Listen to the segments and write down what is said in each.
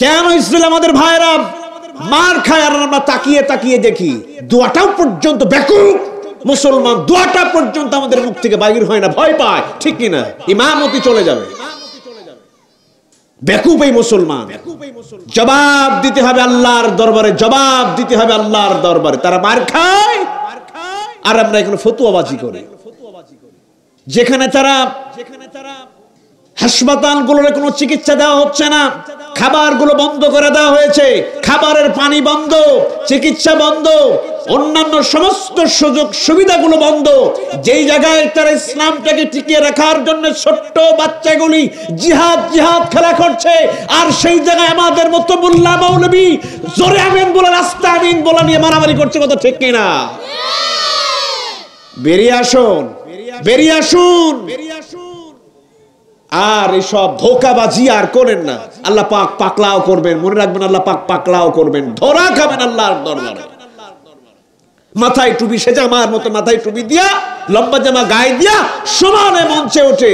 কেন ইসরায়েল আমাদের ভাইরা মার খায় আর আমরা তাকিয়ে তাকিয়ে দেখি? দোয়াটাও পর্যন্ত বেকুব মুসলমান, দোয়াটা পর্যন্ত আমাদের মুখ থেকে বাইর হয় না, ভয় পায়, ঠিক কিনা? ইমামতি চলে যাবে, বেকুব এই মুসলমান। জবাব দিতে হবে আল্লাহর দরবারে, জবাব দিতে হবে আল্লাহর দরবারে। তারা মার খায় আর আমরা এখানে ফতুয়াবাজি করি। যেখানে তারা হাসপাতালগুলোর কোনো চিকিৎসা দেওয়া হচ্ছে না, খাবারগুলো বন্ধ করে দেওয়া হয়েছে, খাবারের পানি বন্ধ, চিকিৎসা বন্ধ, অন্যান্য সমস্ত সুযোগ সুবিধাগুলো বন্ধ। যেই জায়গায় তারা ইসলামটাকে টিকিয়ে রাখার জন্য ছোট্ট বাচ্চাগুলি জিহাদ জিহাদ খেলা করছে, আর সেই জায়গায় আমাদের মতো মোল্লা মৌলবী জোরে আমিন বলে, রাস্তা আমিন বলা নিয়ে মারামারি করছে, কথা ঠিক কিনা? বেরিয়ে আসুন, বেরিয়ে আসুন, আর এসব ধোঁকাবাজি আর করেন না। আল্লাহ পাক পাকলাও করবেন, মনে রাখবেন, আল্লাহ পাক পাকলাও করবেন, ধরা খাবেন আল্লাহর দরবারে। মাথায় টুপি সেজে আমার মতো মাথায় টুপি দিয়া, লম্বা জামা গায়ে দিয়া সমানে মঞ্চে ওঠে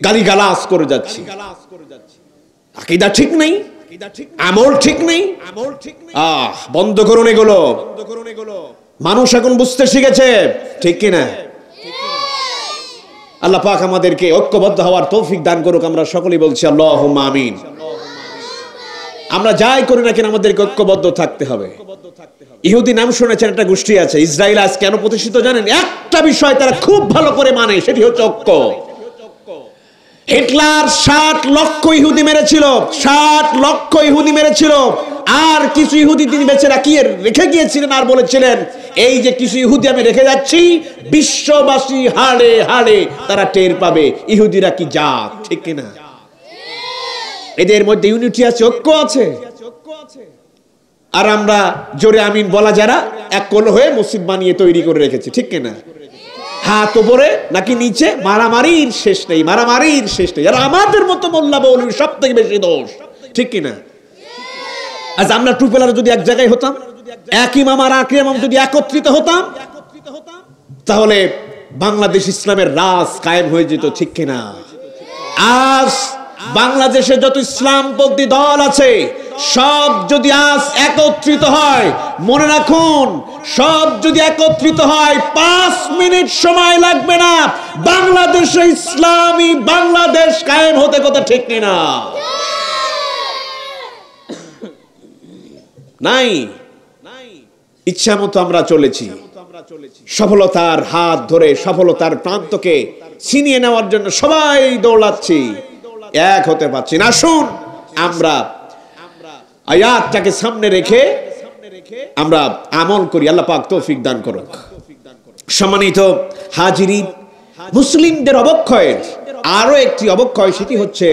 গালিগালাজ করে যাচ্ছি। আকীদা ঠিক নেই, আমল ঠিক নেই, বন্ধ করুন এগুলো। মানুষ এখন বুঝতে শিখেছে, ঠিক কিনা? আল্লাহ পাক আমাদেরকে ঐক্যবদ্ধ হওয়ার তৌফিক দান করুক। আমরা সকলেই বলছি আল্লাহুম্মা আমিন। আমরা যাই করি না কেন আমাদেরকে ঐক্যবদ্ধ থাকতে হবে। ইহুদি নাম শুনেছেন, একটা গোষ্ঠী আছে ইসরায়েল। আজ কেন প্রতিষ্ঠিত জানেন? একটা বিষয় তারা খুব ভালো করে মানে, সেটি হচ্ছে ঐক্য। হিটলার 60 লক্ষ ইহুদি মেরেছিল, 60 লক্ষ ইহুদি মেরেছিল। আর কিছু ইহুদি তিনি বেঁচে রেখে গিয়েছিলেন, আর বলেছিলেন এই যে কিছু ইহুদি আমি রেখে যাচ্ছি, বিশ্ববাসী হাড়ে হাড়ে তারা টের পাবে ইহুদিরা কি জাত, ঠিক কিনা? এদের মধ্যে ইউনিটি আছে, ঐক্য আছে। আর আমরা জোরে আমিন বলা যারা এককল হয়ে মসজিদ বানিয়ে তৈরি করে রেখেছি, ঠিক কিনা? হাত উপরে নাকি নিচে, মারামারির শেষ নেই, মারামারির শেষ নেই। আর আমাদের মতো মোল্লা মৌলবী সব থেকে বেশি দোষ, ঠিক কিনা? আজ আমরা টুপেলার যদি এক জায়গায় হতাম, এক ইমাম আর এক ইমাম যদি একত্রিত হতাম, তাহলে বাংলাদেশ ইসলামের রাজ কায়েম হয়ে যেত, ঠিক কিনা? আজ বাংলাদেশে যত ইসলামপন্থী দল আছে সব যদি আজ একত্রিত হয়, মনে রাখুন, সব যদি একত্রিত হয় 5 মিনিট সময় লাগবে না বাংলাদেশে ইসলামী বাংলাদেশ কায়েম হতে, কথা ঠিক কিনা? নাই, ইচ্ছা মতো আমরা চলেছি। সফলতার হাত ধরে সফলতার প্রান্তকে ছিনিয়ে নেওয়ার জন্য সবাই দৌড়াচ্ছি, এক হতে পারছি না। আসুন আমরা আয়াতটাকে সামনে রেখে আমরা আমল করি। আল্লাহ পাক তৌফিক দান করুক। সম্মানিত হাজিরিন, মুসলিমদের অবক্ষয়ের আরো একটি অবক্ষয়, সেটি হচ্ছে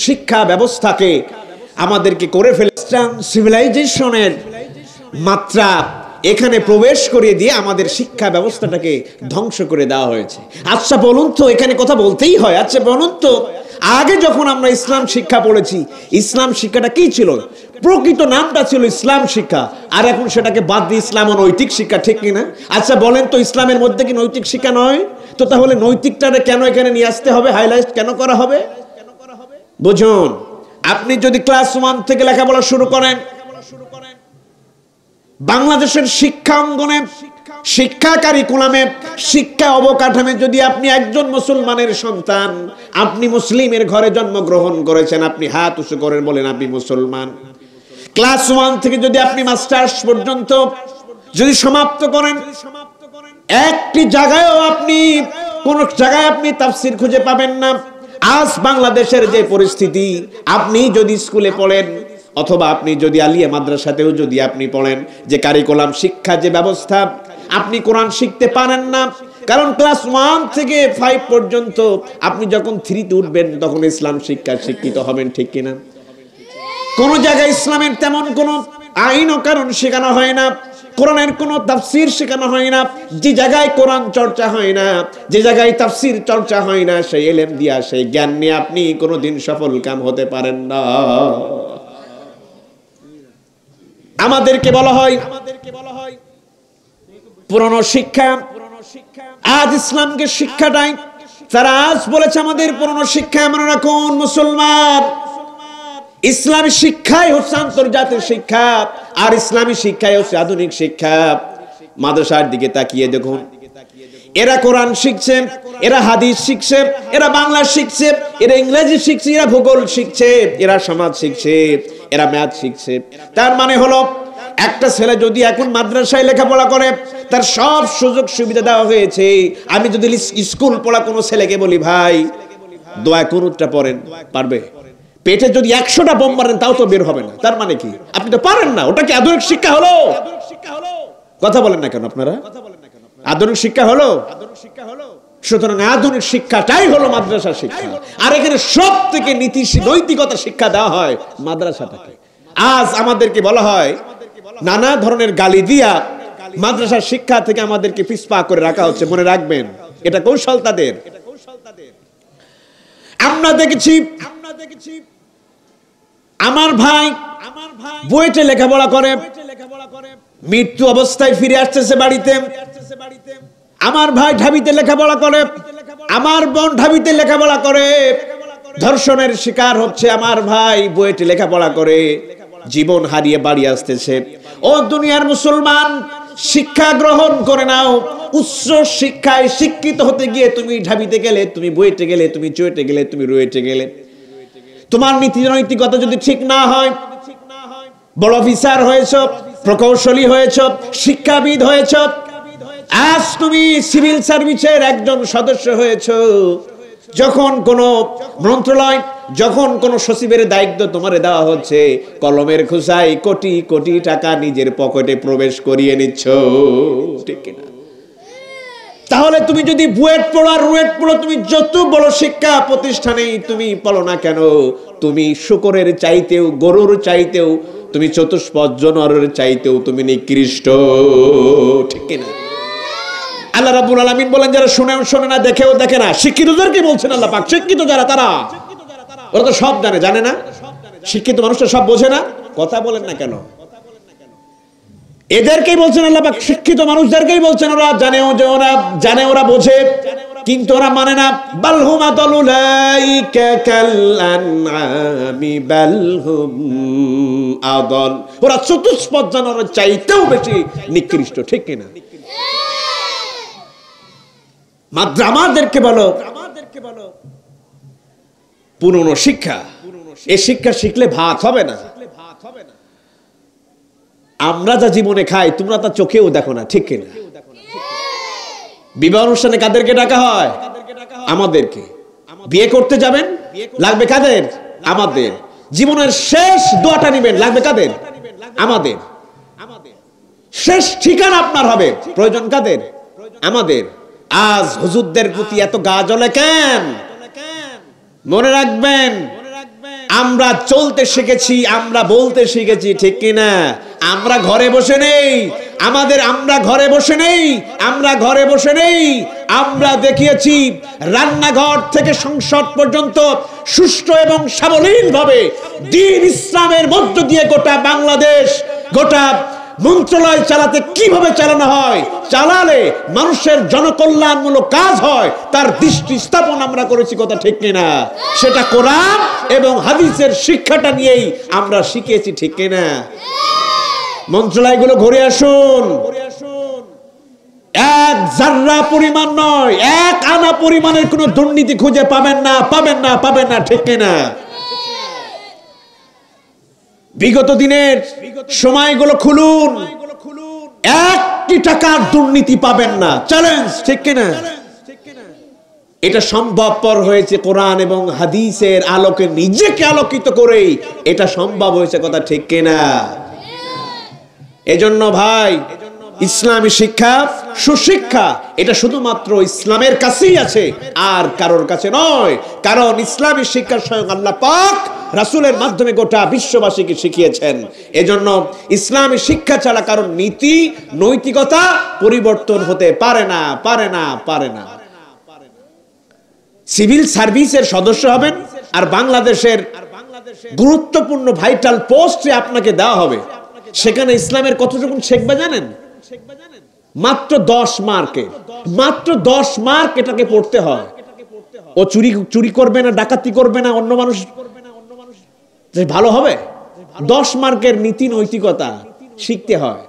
শিক্ষা ব্যবস্থাকে আমাদেরকে করে ফেলে ইসলাম সিভিলাইজেশনের মাত্রা এখানে প্রবেশ করিয়ে দিয়ে আমাদের শিক্ষা ব্যবস্থাটাকে ধ্বংস করে দেওয়া হয়েছে। আচ্ছা বলুন তো, এখানে কথা বলতেই হয়, আচ্ছা বলুন তো, আগে যখন আমরা ইসলাম শিক্ষা পড়েছি, ইসলাম শিক্ষাটা কি ছিল? প্রকৃত নামটা ছিল ইসলাম শিক্ষা, আর এখন সেটাকে বাদ দিয়ে ইসলাম ও নৈতিক শিক্ষা, ঠিক কিনা? আচ্ছা বলেন তো, ইসলামের মধ্যে কি নৈতিক শিক্ষা নয়? তো তাহলে নৈতিকটাকে কেন এখানে নিয়ে আসতে হবে, হাইলাইট কেন করা হবে? বুঝুন, আপনি যদি ক্লাস 1 থেকে লেখাপড়া শুরু করেন, বাংলাদেশের শিক্ষা অঙ্গনে, শিক্ষা কারিকুলামে, শিক্ষা অবকাঠামে যদি আপনি একজন মুসলমানের সন্তান, আপনি মুসলিমের ঘরে জন্মগ্রহণ করেছেন, আপনি হাত উঁচু করেন, বলেন আপনি মুসলমান। ক্লাস 1 থেকে যদি আপনি মাস্টার্স পর্যন্ত যদি সমাপ্ত করেন, একটি জায়গায়ও আপনি কোন জায়গায় আপনি তাফসীর খুঁজে পাবেন না। আজ বাংলাদেশের যে পরিস্থিতি, আপনি যদি স্কুলে পড়েন অথবা আপনি যদি আলিয়া মাদ্রাসাতেও যদি আপনি পড়েন, যে কারিকুলাম শিক্ষা যে ব্যবস্থা, আপনি কোরআন শিখতে পারেন না। কারণ ক্লাস 1 থেকে 5 পর্যন্ত আপনি যখন 3 তে উঠবেন তখন ইসলাম শিক্ষা শিক্ষিত হবেন, ঠিক কিনা? কোন জায়গায় ইসলামের তেমন কোন আইন ও কারণ শেখানো হয় না, কোরআনের কোন তাফসীর শেখানো হয় না। যে জায়গায় কোরআন চর্চা হয় না, যে জায়গায় তাফসীর চর্চা হয় না, সেই ইলম দিয়া, সেই জ্ঞান নিয়ে আপনি কোনোদিন সফল কাম হতে পারেন না। আমাদেরকে বলা হয় পুরনো শিক্ষা, আজ ইসলামকে শিক্ষাটাই তারা আজ বলেছে আমাদের পুরনো শিক্ষা। মনে রাখুন মুসলমান, ইসলামী শিক্ষাই হচ্ছে আন্তর্জাতিক শিক্ষা, আর ইসলামী শিক্ষাই হচ্ছে আধুনিক শিক্ষা। মাদ্রাসার দিকে তাকিয়ে দেখুন, এরা কোরআন শিখছে, এরা হাদিস শিখছে, এরা বাংলা শিখছে, এরা ইংরেজি শিখছে, এরা ভূগোল শিখছে, এরা সমাজ শিখছে, এরা ম্যাথ শিখছে। তার মানে হলো একটা ছেলে যদি এখন মাদ্রাসায় লেখাপড়া করে, তার সব সুযোগ সুবিধা দেওয়া হয়েছে। আমি যদি স্কুল পড়া কোনো ছেলেকে বলি, ভাই দোয়া কুনুতটা পড়েন, পারবে? পেটে যদি 100টা বোম মারেন তাও তো বের হবে না। তার মানে কি? আপনি তো পারেন না। ওটা কি আধুনিক শিক্ষা হলো? কথা বলেন না কেন আপনারা? আধুনিক শিক্ষা হলো? সুতরাং আধুনিক শিক্ষাটাই হলো মাদ্রাসা শিক্ষা। আর এখানে সব থেকে নীতি নৈতিকতা শিক্ষা দেওয়া হয় মাদ্রাসাটাকে। আজ আমাদেরকে বলা হয় নানা ধরনের গালি দিয়া মাদ্রাসার শিক্ষা থেকে আমাদেরকে পিছপা করে রাখা হচ্ছে। মনে রাখবেন, এটা কৌশল তাদের। আমরা দেখেছি আমার ভাই বুয়েটে লেখাপড়া করে, মৃত্যু অবস্থায় ফিরে আসতেছে বাড়িতে। আমার ভাই ঢাবিতে লেখাপড়া করে, আমার বোন ঢাবিতে লেখাপড়া করে, ধর্ষণের শিকার হচ্ছে আমার ভাই বুয়েটে লেখাপড়া করে, জীবন হারিয়ে বাড়ি আসতেছে। ও দুনিয়ার মুসলমান, শিক্ষা গ্রহণ করে নাও। উচ্চ শিক্ষায় শিক্ষিত হতে গিয়ে তুমি ঢাবিতে গেলে, তুমি বুয়েটে গেলে, তুমি চুয়েটে গেলে, তুমি রুয়েটে গেলে, তোমার নীতি নৈতিকতা যদি ঠিক না হয়, বড় অফিসার হয়েছ, প্রকৌশলী হয়েছ, শিক্ষাবিদ হয়েছ, আজ তুমি সিভিল সার্ভিসের একজন সদস্য হয়েছ, যখন কোন মন্ত্রণালয়, যখন কোন সচিবের দায়িত্ব তোমারে দেওয়া হচ্ছে, কলমের খোঁচায় কোটি কোটি টাকা নিজের পকেটে প্রবেশ করিয়ে নিচ্ছ, ঠিক কিনা? তাহলে তুমি যদি বুয়েট পড়ো আর রুয়েট পড়ো, তুমি যত বড় শিক্ষা প্রতিষ্ঠানেই তুমি পড়ো না কেন, তুমি শুকরের চাইতেও, গরুর চাইতেও, তুমি চতুষ্পদ জানোয়ারের চাইতেও তুমি নিকৃষ্ট, ঠিক কিনা? আল্লাহ রাব্বুল আলামিন বলেন, যারা শুনেও শোনে না, দেখেও দেখে না, শিক্ষিতদেরকে বলছেন আল্লাহ পাক। শিক্ষিত যারা, তারা ওরা তো সব জানে না? শিক্ষিত মানুষটা সব বোঝে না? কথা বলেন না কেন? এদেরকেই বলছেন আল্লাহ পাক, শিক্ষিত মানুষদেরকেই বলছেন ওরা জানেও যে ওরা জানে, ওরা বোঝে, কিন্তু ওরা মানে না। বালহুম আদালুলাইকা কাল আনআমি বালহুম আদাল, ওরা চতুষ্পদ জানোয়ারের চাইতেও বেশি নিকৃষ্ট, ঠিক কিনা? আমাদেরকে বলো পুরনো শিক্ষা, এই শিক্ষা শিখলে ভাত হবে না। আমরা যা জীবনে খাই তোমরা তা চোখেও দেখো না, ঠিক কিনা? বিবাহ অনুষ্ঠানে কাদেরকে ডাকা হয়? আমাদেরকে। বিয়ে করতে যাবেন, লাগবে কাদের? আমাদের। জীবনের শেষ দোয়াটা নিবেন, লাগবে কাদের? আমাদের। শেষ ঠিকানা আপনার হবে, প্রয়োজন কাদের? আমাদের। আজ হুজুরদের প্রতি এত গা জ্বলে কেন? মনে রাখবেন, আমরা চলতে শিখেছি, আমরা বলতে শিখেছি, ঠিক কিনা? আমরা ঘরে বসে নেই, আমরা ঘরে বসে নেই, আমরা ঘরে বসে নেই। আমরা দেখিয়েছি রান্নাঘর থেকে সংসদ পর্যন্ত সুষ্ঠু এবং সাবলীল ভাবে দ্বীন ইসলামের মধ্য দিয়ে গোটা বাংলাদেশ, গোটা মন্ত্রণালয় চালাতে কিভাবে চালানো হয়, চালালে মানুষের জনকল্যাণমূলক কাজ হয়, তার দৃষ্টি স্থাপন আমরা করেছি, কথা ঠিক কিনা? সেটা কোরআন এবং হাদিসের শিক্ষাটা নিয়েই আমরা শিখেছি, ঠিক কিনা? মন্ত্রণালয়গুলো ঘুরে আসুন, এক জাররা পরিমাণ নয়, এক আনা পরিমাণের কোনো দুর্নীতি খুঁজে পাবেন না, পাবেন না, পাবেন না, ঠিক কিনা? বিগত দিনের সময়গুলো খুলুন, একটি টাকার দুর্নীতি পাবেন না, চ্যালেঞ্জ, ঠিক কিনা? এটা সম্ভবপর হয়েছে কোরআন এবং হাদিসের আলোকে, নিজেকে আলোকিত করেই এটা সম্ভব হয়েছে, কথা ঠিক কিনা? এজন্য ভাই, ইসলামী শিক্ষা, সুশিক্ষা, এটা শুধুমাত্র ইসলামের কাছেই আছে, আর কারোর কাছে নয়। কারণ ইসলামী শিক্ষা স্বয়ং আল্লাহ পাক রাসূলের মাধ্যমে গোটা বিশ্ববাসীকে শিখিয়েছেন। এজন্য ইসলামী শিক্ষা ছাড়া কারণ নীতি নৈতিকতা পরিবর্তন হতে পারে না, পারে না, পারে না। সিভিল সার্ভিসের সদস্য হবেন, আর বাংলাদেশের গুরুত্বপূর্ণ ভাইটাল পোস্টে আপনাকে দেওয়া হবে, সেখানে ইসলামের কতটুকু শিখবে জানেন? মাত্র 10 মার্কে, মাত্র 10 মার্ক এটাকে পড়তে হয়। ও চুরি করবে না, ডাকাতি করবে না, অন্য মানুষ ভালো হবে? 10 মার্কের নীতি নৈতিকতা শিখতে হয়,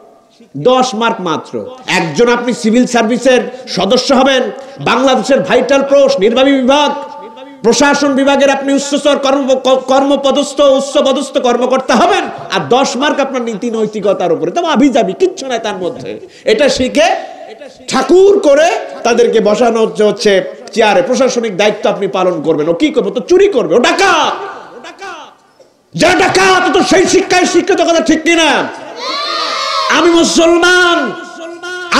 10 মার্ক মাত্র। একজন আপনি সিভিল সার্ভিসের সদস্য হবেন, বাংলাদেশের ভাইটাল পোস্ট, নির্বাহী বিভাগ, প্রশাসন বিভাগের আপনি উচ্চস্তর কর্মপদস্থ উচ্চপদস্থ কর্মকর্তা হবেন, আর 10 মার্ক আপনার নীতি নৈতিকতার উপরে, তো আভিজাবি কিচ্ছু নাই তার মধ্যে। এটা শিখে ঠাকুর করে তাদেরকে বসানো হচ্ছে চেয়ারে, প্রশাসনিক দায়িত্ব আপনি পালন করবেন। ও কি করবে? তো চুরি করবে, ও ডাকাত। যা ডাকাত তো সেই শিক্ষায় শিক্ষিত, কথা ঠিক কিনা? আমি মুসলমান,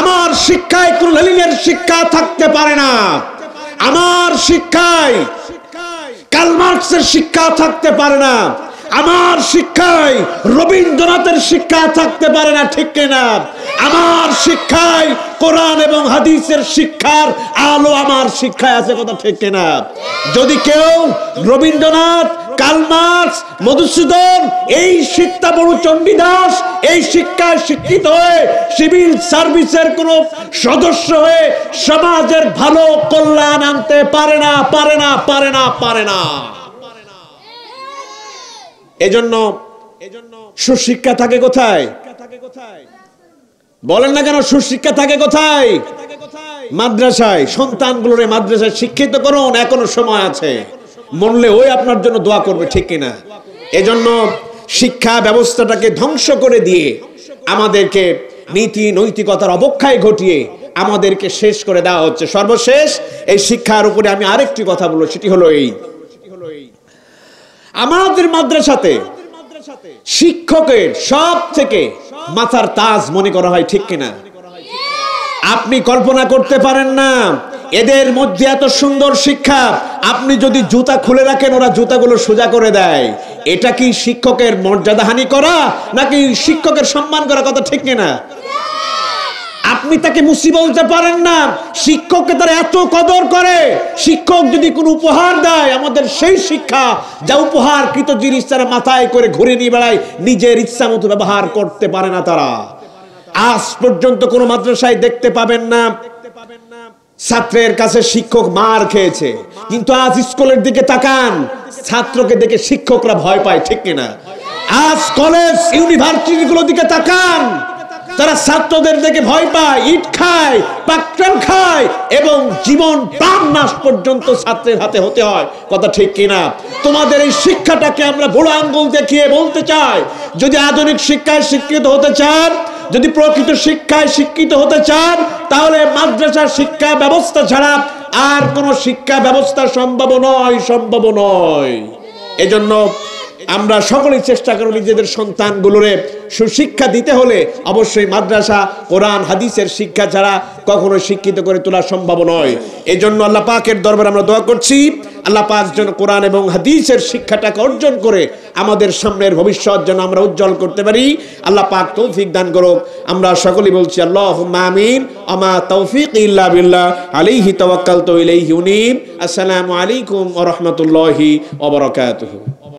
আমার শিক্ষায় কোন লেনিনের শিক্ষা থাকতে পারে না, আমার শিক্ষায় কার্ল মার্কসের শিক্ষা থাকতে পারে না, আমার শিক্ষায় রবীন্দ্রনাথের শিক্ষা থাকতে পারে না, ঠিক কিনা? আমার শিক্ষায় কোরআন এবং হাদিসের শিক্ষার আলো আমার শিক্ষায় আছে, কথা ঠিক কিনা? যদি কেউ রবীন্দ্রনাথ, কার্ল মার্কস, মধুসূদন, এই শিক্ষা বড় চণ্ডীদাস, এই শিক্ষায় শিক্ষিত হয়ে সিভিল সার্ভিসের কোন সদস্য হয়ে সমাজের ভালো কল্যাণ আনতে পারে না, পারে না, পারে না, পারে না। এজন্য সুশিক্ষা থাকে কোথায়? বলেন না কেন? সুশিক্ষা থাকে কোথায়? মাদ্রাসায়। সন্তানগুলোর মাদ্রাসায় শিক্ষিত করুন, এখনো সময় আছে। মরলে ওই আপনার জন্য দোয়া করবে, ঠিক কিনা? এজন্য শিক্ষা ব্যবস্থাটাকে ধ্বংস করে দিয়ে আমাদেরকে নীতি নৈতিকতার অবক্ষয় ঘটিয়ে আমাদেরকে শেষ করে দেওয়া হচ্ছে। সর্বশেষ এই শিক্ষার উপরে আমি আরেকটি কথা বলবো, সেটি হলো এই, আমাদের মাদ্রাসাতে শিক্ষকের সব থেকে মাথার তাজ মনে করা হয়, ঠিক কিনা? আপনি কল্পনা করতে পারেন না, এদের মধ্যে এত সুন্দর শিক্ষা, আপনি যদি জুতা খুলে রাখেন ওরা জুতাগুলো সোজা করে দেয়। এটা কি শিক্ষকের মর্যাদাহানি করা নাকি শিক্ষকের সম্মান করা, কথা ঠিক কিনা? আপনি তাকে মুসি বলতে পারেন না, শিক্ষককে তারা এত কদর করে। শিক্ষক যদি কোনো উপহার দেয়, আমাদের সেই শিক্ষা যা উপহারকৃত জিনিস তারা মাথায় করে ঘুরে নিয়ে বেড়ায়, নিজের ইচ্ছা মতো ব্যবহার করতে পারে না তারা। আজ পর্যন্ত কোন মাদ্রাসায় দেখতে পাবেন না ছাত্রের কাছে শিক্ষক মার খেয়েছে, কিন্তু আজ স্কুলের দিকে তাকান, ছাত্রকে দেখে শিক্ষকরা ভয় পায়, ঠিক কিনা? আজ কলেজ ইউনিভার্সিটি গুলোর দিকে তাকান, তারা ছাত্রদের দেখে ভয় পায়, ইট খায়, পাকড়াও খায়, এবং জীবন প্রাণ নাশ পর্যন্ত ছাত্রের হাতে হতে হয়, কথা ঠিক কিনা? তোমাদের এই শিক্ষাটাকে আমরা বুড়ো আঙ্গুল দেখিয়ে বলতে চাই, যদি আধুনিক শিক্ষায় শিক্ষিত হতে চান, যদি প্রকৃত শিক্ষায় শিক্ষিত হতে চান, তাহলে মাদ্রাসা শিক্ষা ব্যবস্থা ছাড়া আর কোন শিক্ষা ব্যবস্থা সম্ভব নয়, সম্ভব নয়। এজন্য আমরা সকলেই চেষ্টা করব নিজেদের সন্তানগুলোরে সুশিক্ষা দিতে হলে অবশ্যই মাদ্রাসা কোরআন হাদিসের শিক্ষা ছাড়া কখনো শিক্ষিত করে তোলা সম্ভব নয়। এই জন্য আল্লাহ পাকের দরবারে আমরা দোয়া করছি, আল্লাহ পাক যেন কোরআন এবং হাদিসের শিক্ষাটাকে অর্জন করে আমাদের সামনের ভবিষ্যৎ যেন আমরা উজ্জ্বল করতে পারি। আল্লাহ পাক তৌফিক দান করুক। আমরা সকলেই বলছি আল্লাহুম্মা আমিন। আমা তৌফিক ইল্লা বিল্লাহ, আলাইহি তাওয়াক্কালতু ইলাইহি উনীব। আসসালামু আলাইকুম ওয়া রাহমাতুল্লাহি ওয়া বারাকাতুহু।